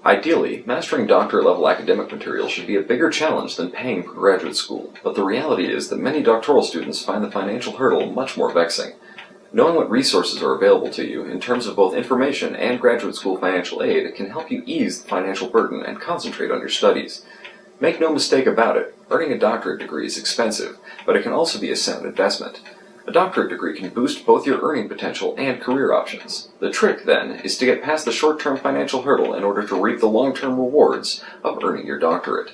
Ideally, mastering doctorate-level academic material should be a bigger challenge than paying for graduate school, but the reality is that many doctoral students find the financial hurdle much more vexing. Knowing what resources are available to you in terms of both information and graduate school financial aid can help you ease the financial burden and concentrate on your studies. Make no mistake about it, earning a doctorate degree is expensive, but it can also be a sound investment. A doctorate degree can boost both your earning potential and career options. The trick, then, is to get past the short-term financial hurdle in order to reap the long-term rewards of earning your doctorate.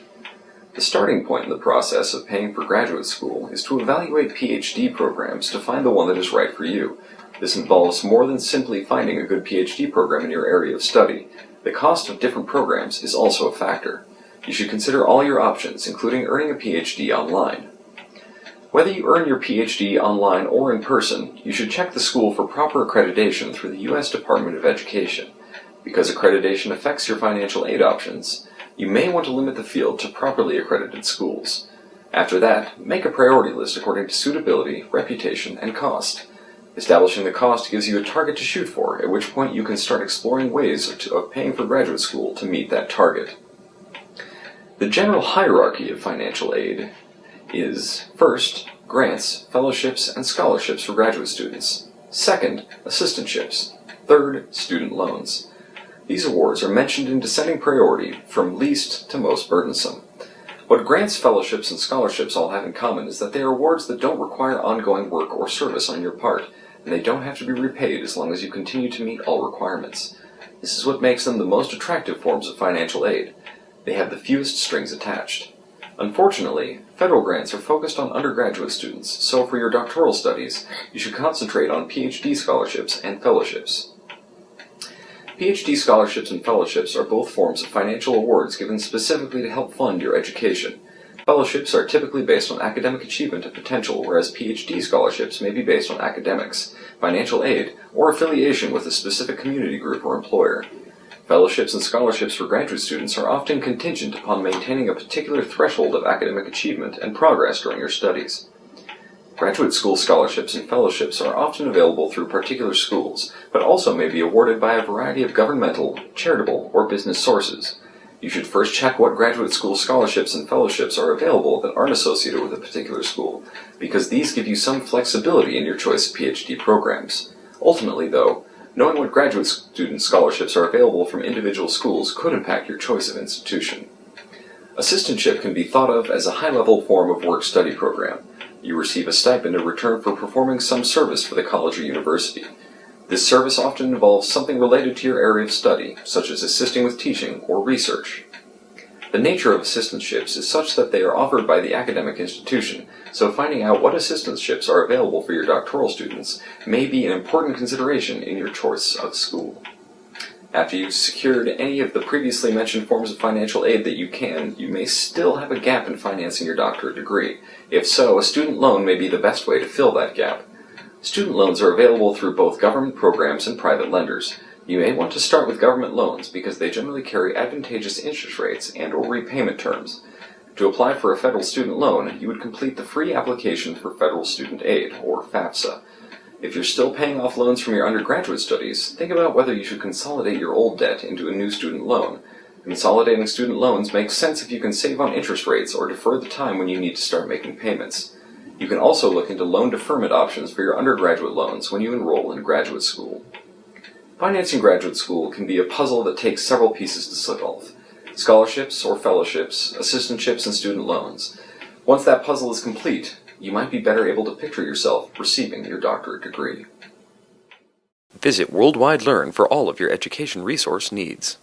The starting point in the process of paying for graduate school is to evaluate PhD programs to find the one that is right for you. This involves more than simply finding a good PhD program in your area of study. The cost of different programs is also a factor. You should consider all your options, including earning a PhD online. Whether you earn your PhD online or in person, you should check the school for proper accreditation through the U.S. Department of Education. Because accreditation affects your financial aid options, you may want to limit the field to properly accredited schools. After that, make a priority list according to suitability, reputation, and cost. Establishing the cost gives you a target to shoot for, at which point you can start exploring ways of paying for graduate school to meet that target. The general hierarchy of financial aid is, first, grants, fellowships, and scholarships for graduate students. Second, assistantships. Third, student loans. These awards are mentioned in descending priority from least to most burdensome. What grants, fellowships, and scholarships all have in common is that they are awards that don't require ongoing work or service on your part, and they don't have to be repaid as long as you continue to meet all requirements. This is what makes them the most attractive forms of financial aid. They have the fewest strings attached. Unfortunately, federal grants are focused on undergraduate students, so for your doctoral studies, you should concentrate on PhD scholarships and fellowships. PhD scholarships and fellowships are both forms of financial awards given specifically to help fund your education. Fellowships are typically based on academic achievement and potential, whereas PhD scholarships may be based on academics, financial aid, or affiliation with a specific community group or employer. Fellowships and scholarships for graduate students are often contingent upon maintaining a particular threshold of academic achievement and progress during your studies. Graduate school scholarships and fellowships are often available through particular schools, but also may be awarded by a variety of governmental, charitable, or business sources. You should first check what graduate school scholarships and fellowships are available that aren't associated with a particular school, because these give you some flexibility in your choice of PhD programs. Ultimately, though, knowing what graduate student scholarships are available from individual schools could impact your choice of institution. Assistantship can be thought of as a high-level form of work-study program. You receive a stipend in return for performing some service for the college or university. This service often involves something related to your area of study, such as assisting with teaching or research. The nature of assistantships is such that they are offered by the academic institution, so finding out what assistantships are available for your doctoral students may be an important consideration in your choice of school. After you've secured any of the previously mentioned forms of financial aid that you may still have a gap in financing your doctorate degree. If so, a student loan may be the best way to fill that gap. Student loans are available through both government programs and private lenders. You may want to start with government loans because they generally carry advantageous interest rates and/or repayment terms. To apply for a federal student loan, you would complete the free application for Federal Student Aid, or FAFSA. If you're still paying off loans from your undergraduate studies, think about whether you should consolidate your old debt into a new student loan. Consolidating student loans makes sense if you can save on interest rates or defer the time when you need to start making payments. You can also look into loan deferment options for your undergraduate loans when you enroll in graduate school. Financing graduate school can be a puzzle that takes several pieces to solve: scholarships or fellowships, assistantships, and student loans. Once that puzzle is complete, you might be better able to picture yourself receiving your doctorate degree. Visit Worldwide Learn for all of your education resource needs.